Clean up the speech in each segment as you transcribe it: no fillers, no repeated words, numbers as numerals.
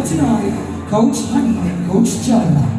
tonight, Coach Honey and Coach John.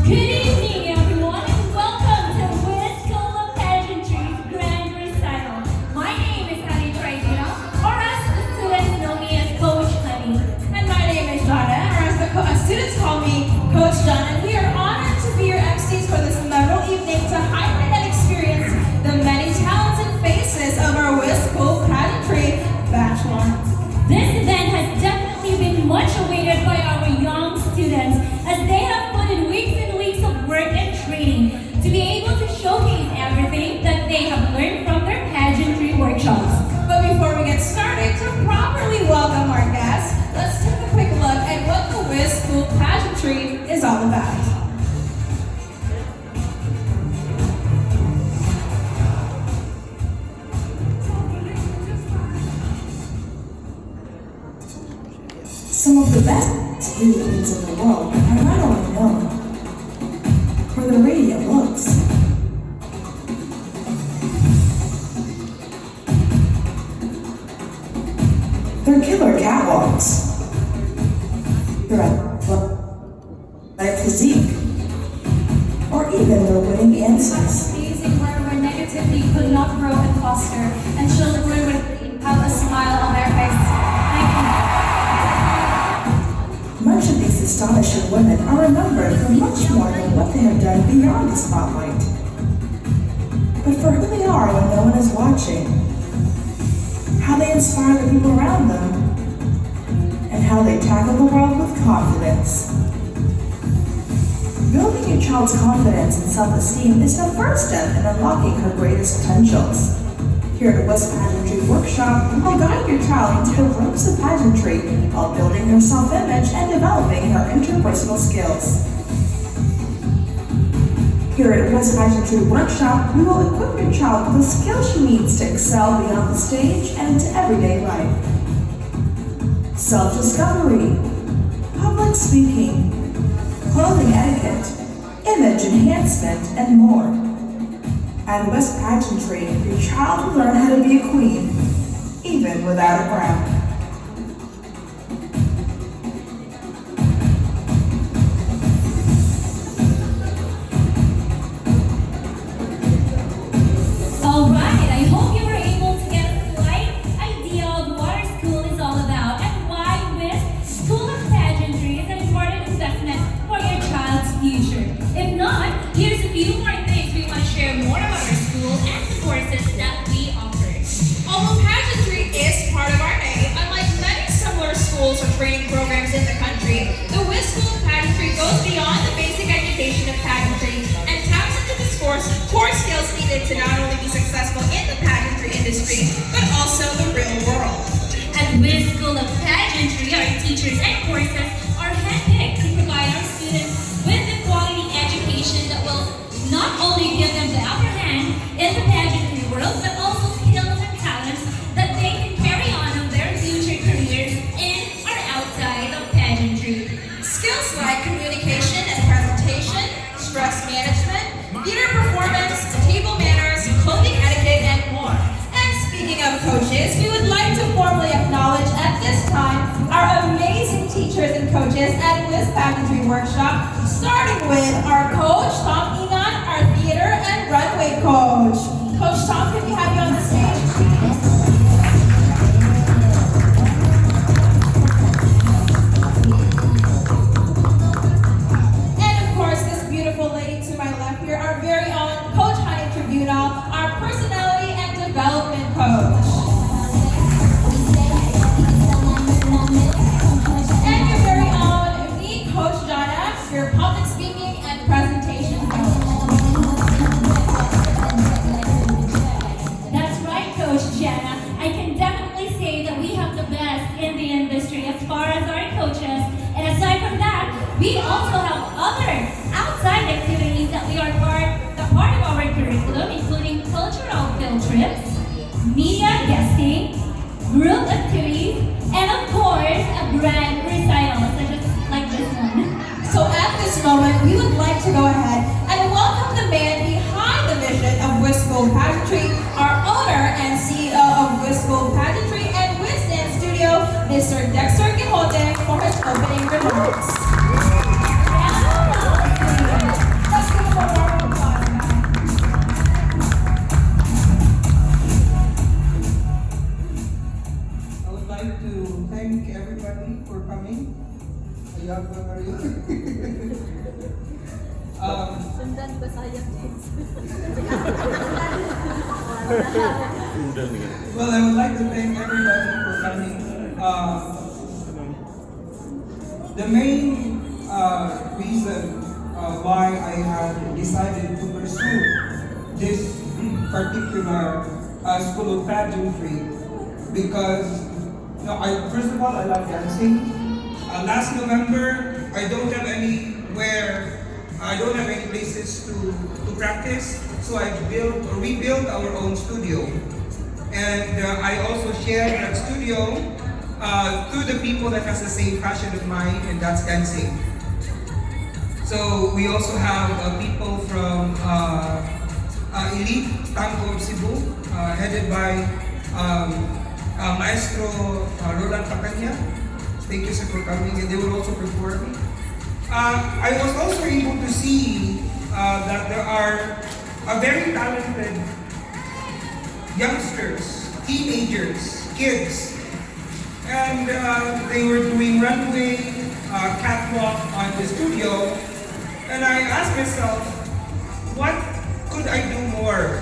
Good evening, everyone, and welcome to Whisk of Pageantry's Grand Recital. My name is Honey Tribunal, or as the students know me as Coach Honey. And my name is Donna, or as the students call me, Coach John, and we are honored to be your MCs for this memorable evening to highlight and experience the many talents and faces of our Whisk School Pageantry Bachelor. This event has definitely been much awaited by our young students as they have put in weeks and weeks of work and training to be able to showcase everything that they have learned from their pageantry workshops. But before we get started, to properly welcome our guests, let's take a quick look at what the Whisk School Pageantry is all about. Some of the best beauty queens in the world are not only known for their radiant looks, their killer catwalks, their athletic physique, or even their winning answers. Amazing where negativity could not grow and foster, and children would have a smile on their face. Much of these astonishing women are remembered for much more than what they have done beyond the spotlight, but for who they are when no one is watching, how they inspire the people around them, and how they tackle the world with confidence. Building your child's confidence and self-esteem is the first step in unlocking her greatest potentials. Here at Whisk Pageantry Workshop, we will guide your child into the ropes of pageantry while building her self-image and developing her interpersonal skills. Here at Whisk Pageantry Workshop, we will equip your child with the skills she needs to excel beyond the stage and into everyday life. Self-discovery, public speaking, clothing etiquette, image enhancement, and more. At Whisk Pageantry, your child will learn how to be a queen, even without a crown. Alright, I hope you were able to get a slight idea of what our school is all about and why Whisk School of Pageantry is an important investment for your child's future. If not, here's a few more things we want to share more about our school and the courses that we offer. Although pageantry is part of our name, unlike many similar schools or training programs in the country, the Whisk School of Pageantry goes beyond the basic education of pageantry and taps into the core skills needed to not only be successful in the pageantry industry, but also the real world. At Whisk School of Pageantry, our teachers and courses are handpicked to provide our students with the quality education that will not only give them the upper hand in the pageantry world, but also skills and talents that they can carry on in their future careers in or outside of pageantry. Skills like communication and presentation, stress management, theater performance, table manners, clothing etiquette, and more. And speaking of coaches, we would like to formally acknowledge at this time our amazing teachers and coaches at Whisk Pageantry Workshop, starting with our coach, Tom Enon, our theater and runway coach. Coach Tom, can we have you on the stage, please? And of course, this beautiful lady to my left here, our very own Coach Honey Tribunal, our personality and development coach. And your very own me, Coach Donna, your public speaking and presentation coach. That's right, Coach Jenna. I can definitely say that we have the best in the industry as far as our coaches. And aside from that, we also have other outside activities that we are part of our curriculum, including cultural field trips, media guesting, group activities, and of course, a brand recital such as like this one. So at this moment, we would like to go ahead and welcome the man behind the mission of Whisk Pageantry, our owner and CEO of Whisk Pageantry and Whisk Dance Studio, Mr. Dexter Quixote, for his opening remarks. Let's give him a round of applause. I would like to thank everybody for coming. Ayag ba kayo? Sundan ba sayang James? Well, I would like to thank everybody for coming. The main reason why I have decided to pursue this particular school of pageantry because first of all, I love dancing. Last November, I don't have any places to practice, so I rebuilt our own studio. And I also share that studio to the people that has the same passion of mine, and that's dancing. So we also have people from Elite Tango of Cebu, headed by Maestro Roland Pacanya. Thank you, sir, for coming, and they will also perform. I was also able to see that there are very talented youngsters, teenagers, kids, and they were doing runway, catwalk on the studio, and I asked myself, what could I do more?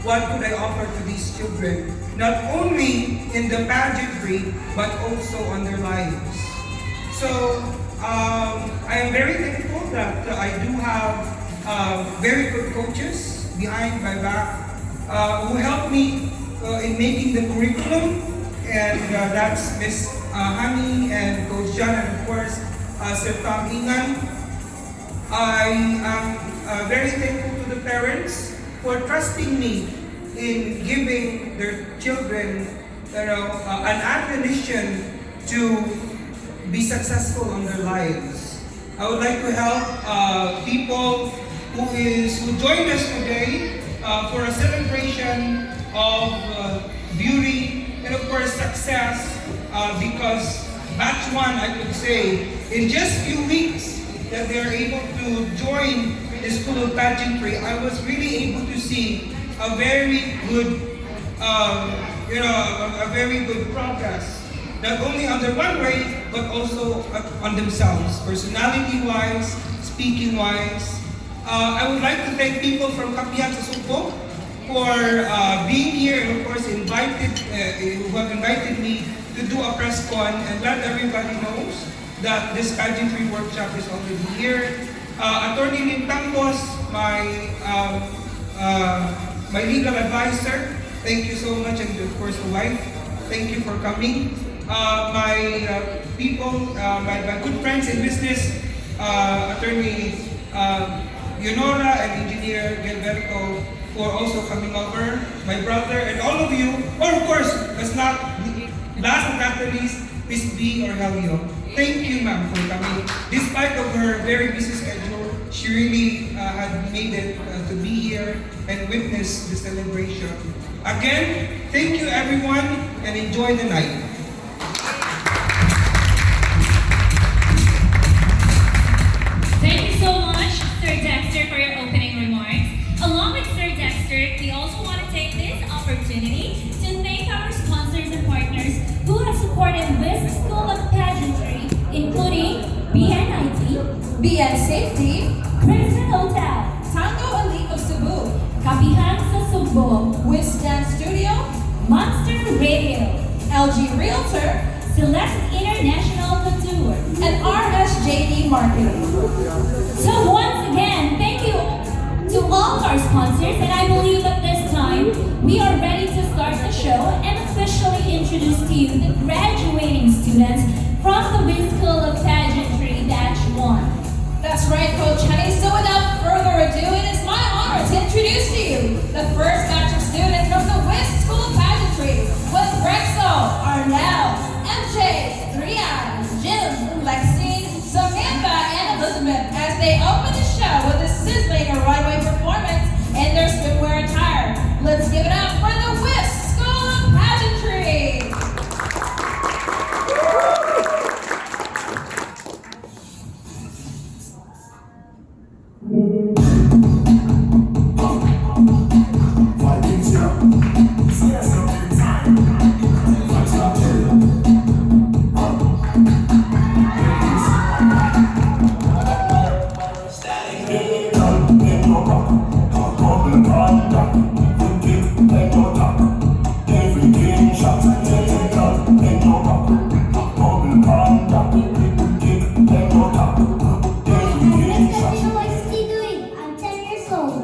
What could I offer to these children? Not only in the pageantry, but also on their lives. So, I am very thankful that I do have very good coaches behind my back who helped me in making the curriculum, and that's Miss Hani and Coach John, and of course, Sir Tom Ingan. I am very thankful to the parents for trusting me in giving their children, an admonition to be successful in their lives. I would like to help people who joined us today for a celebration of beauty and of course success, because batch one, I could say, in just few weeks that they are able to join the School of Pageantry, I was really able to see a very good, a very good progress. Not only on their one way, but also on themselves, personality-wise, speaking-wise. I would like to thank people from Kapihan sa Cebu for being here and of course who have invited me to do a press con and let everybody knows that this pageantry workshop is already here. Attorney Lim Tangos, my legal advisor, thank you so much, and of course the wife, thank you for coming. My people, my good friends in business, Attorney Yonora and Engineer Gilberto, for also coming over, my brother, and all of you, or of course, last but not the least, Miss B or Helio. Thank you, ma'am, for coming. Despite of her very busy schedule, she really had made it to be here and witness the celebration. Again, thank you everyone, and enjoy the night. Thank you so much, Sir Dexter, for your opening remarks. Along with Sir Dexter, we also want to take this opportunity to thank our sponsors and partners who have supported Whisk School of Pageantry, including BNIT, BN Safety, Princeton Hotel, Tango Elite of Cebu, Kapihan sa Cebu, Whisk Dance Studio, Monster Radio, LG Realtor, Select International Couture, and RSJD Marketing. So once again, thank you to all our sponsors, and I believe at this time we are ready to start the show and officially introduce to you the graduating students from the Whisk School of Pageantry Batch 1. That's right, Coach Honey. So without further ado, it is my honor to introduce to you the first batch of students from the Whisk School of Pageantry with Brexel, I'm 10 years old.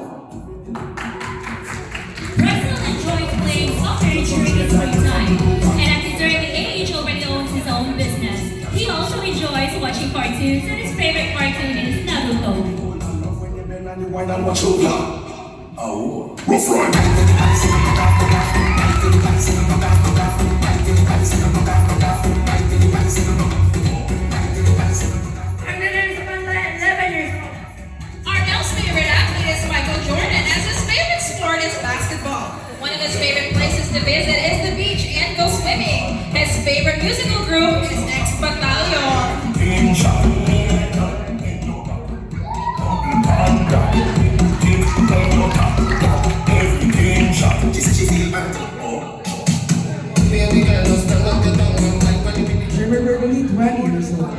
Brazil enjoys playing soccer during his free time, and at his early age already owns his own business. He also enjoys watching cartoons, and his favorite cartoon is Naruto. Oh, rough ride. Our Elle's favorite athlete is Michael Jordan, as his favorite sport is basketball. One of his favorite places to visit is the beach and go swimming. His favorite musical group is X Battalion. Remember, only 20 years old.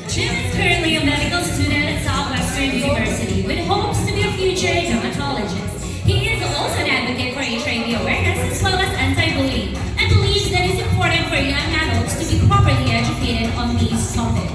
Jim is currently a medical student at Southwestern University with hopes to be a future dermatologist. He is also an advocate for HIV awareness as well as anti-bullying and believes that it's important for young adults to be properly educated on these topics.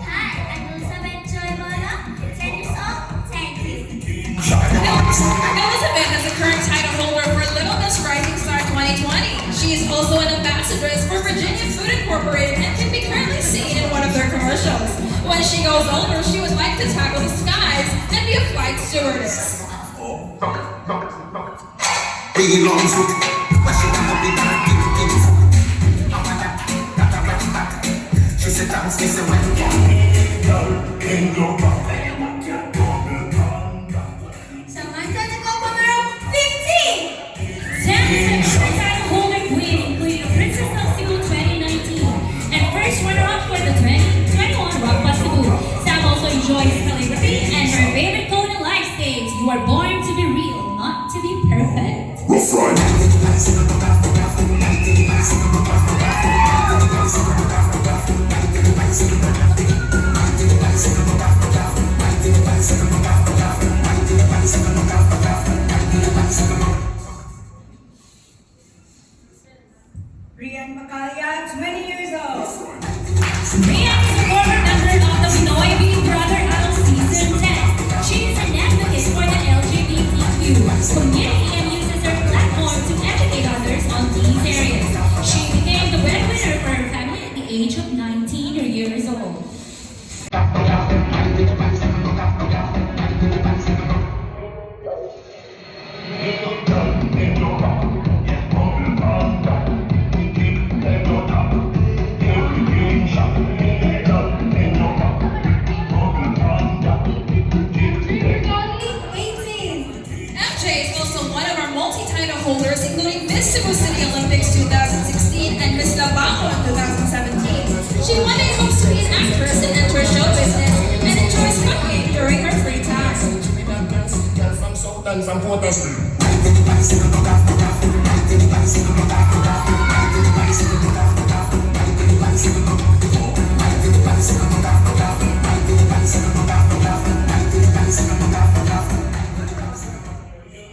Hi, I'm Elizabeth Joymona, 10 years old. Thank you. Elizabeth is the current title holder for Little Miss Rising Star 2020. She is also an ambassadress for Virginia Food Incorporated and can be currently seen in one of their commercials. When she goes older, she would like to tackle the skies and be a flight stewardess. Someone's gonna go from around 15. Sam is a current title holder queen, including a Princess of Cebu 2019 and first runner-up for the 2021 Rock Bus Cebu. Sam also enjoys calligraphy and her favorite quote in life states, "You are born to be real, not to be perfect." Rough ride. Rian Macalia, 20 years old. Rian is a former member of the Manoy Brother Idol Season 10. She is an advocate for the LGBTQ community and uses her platform to educate others on these areas. She became the breadwinner for her family at the age of 19 years old. MJ is also one of our multi-title holders, including Miss Cebu City Olympics 2016 and Miss Labaco in 2017. She one day hopes to be an actress and enter show business and enjoys cooking during her free time.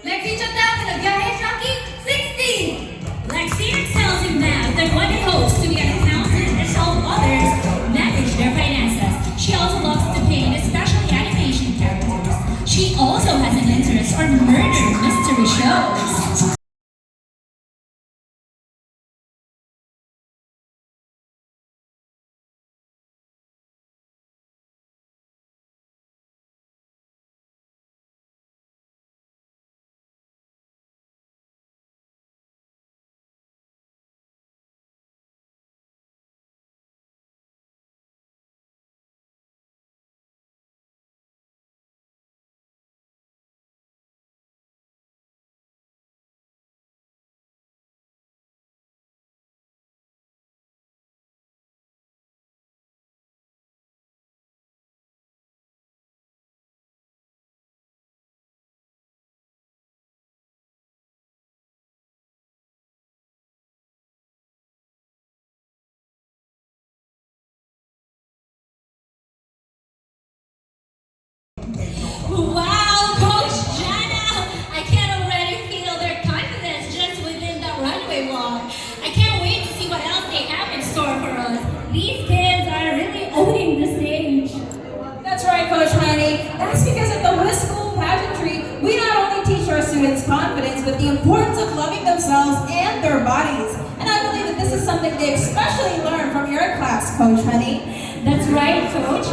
Lexi Chantal, nag-gahe Chucky, 16. Lexi excels in math and one day hopes to be an accountant and help others manage their finances. She also loves to paint, especially animation characters. She also has an interest on murder mystery That's because at the Whisk School Pageantry, we not only teach our students confidence, but the importance of loving themselves and their bodies. And I believe that this is something they especially learned from your class, Coach Honey. That's right, Coach.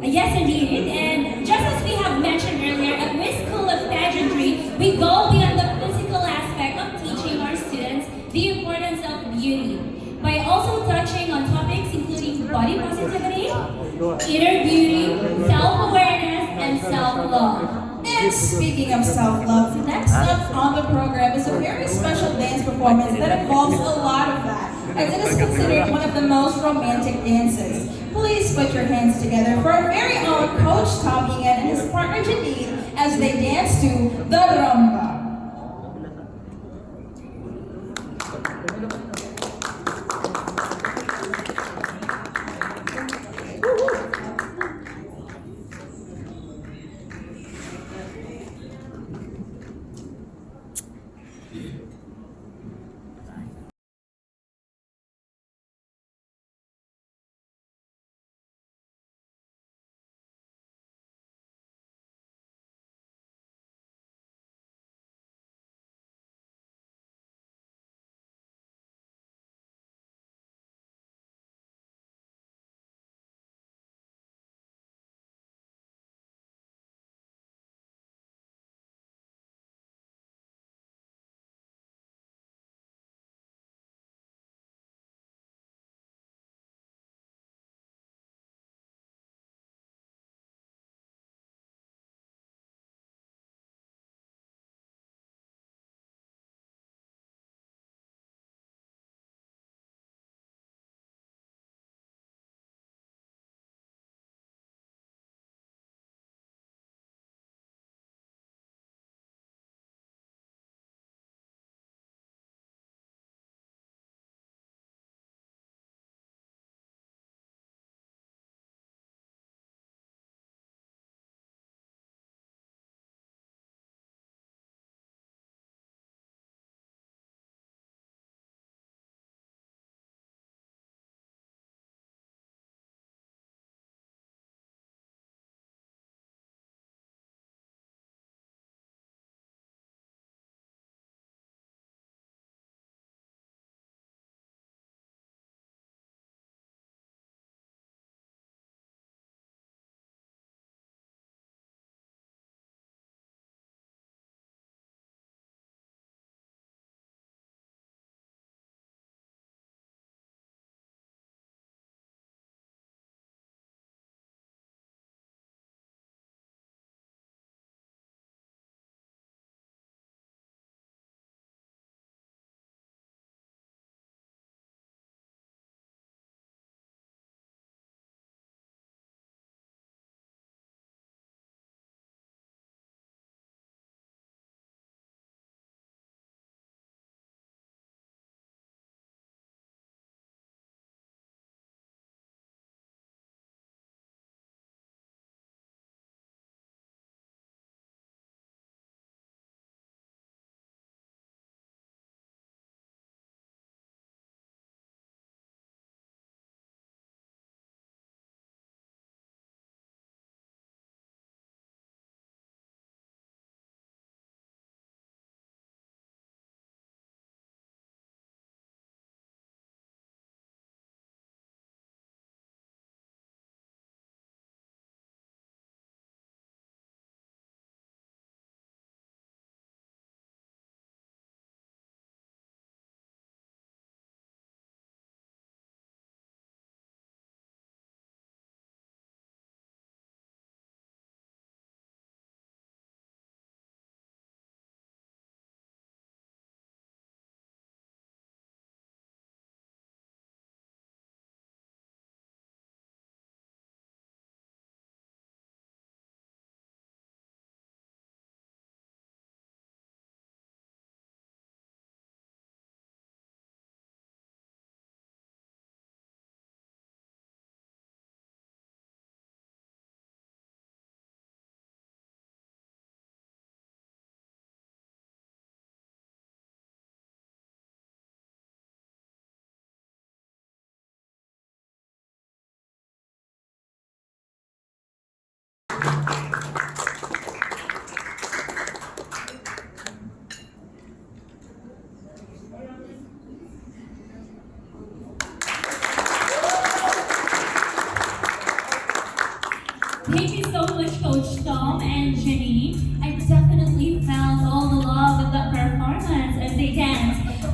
Yes, indeed. And just as we have mentioned earlier, at Whisk School of Pageantry, we go beyond the physical aspect of teaching our students the importance of beauty by also touching on topics including body positivity, inner beauty, self-awareness, and self-love. And speaking of self-love, next up on the program is a very special dance performance that involves a lot of that, as it is considered one of the most romantic dances. Please put your hands together for our very own Coach Tommy and his partner Janine as they dance to the rumba.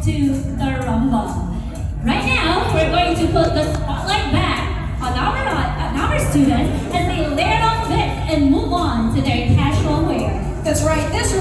to the rumba. Right now, we're going to put the spotlight back on our students as they layer on fit and move on to their casual wear. That's right, this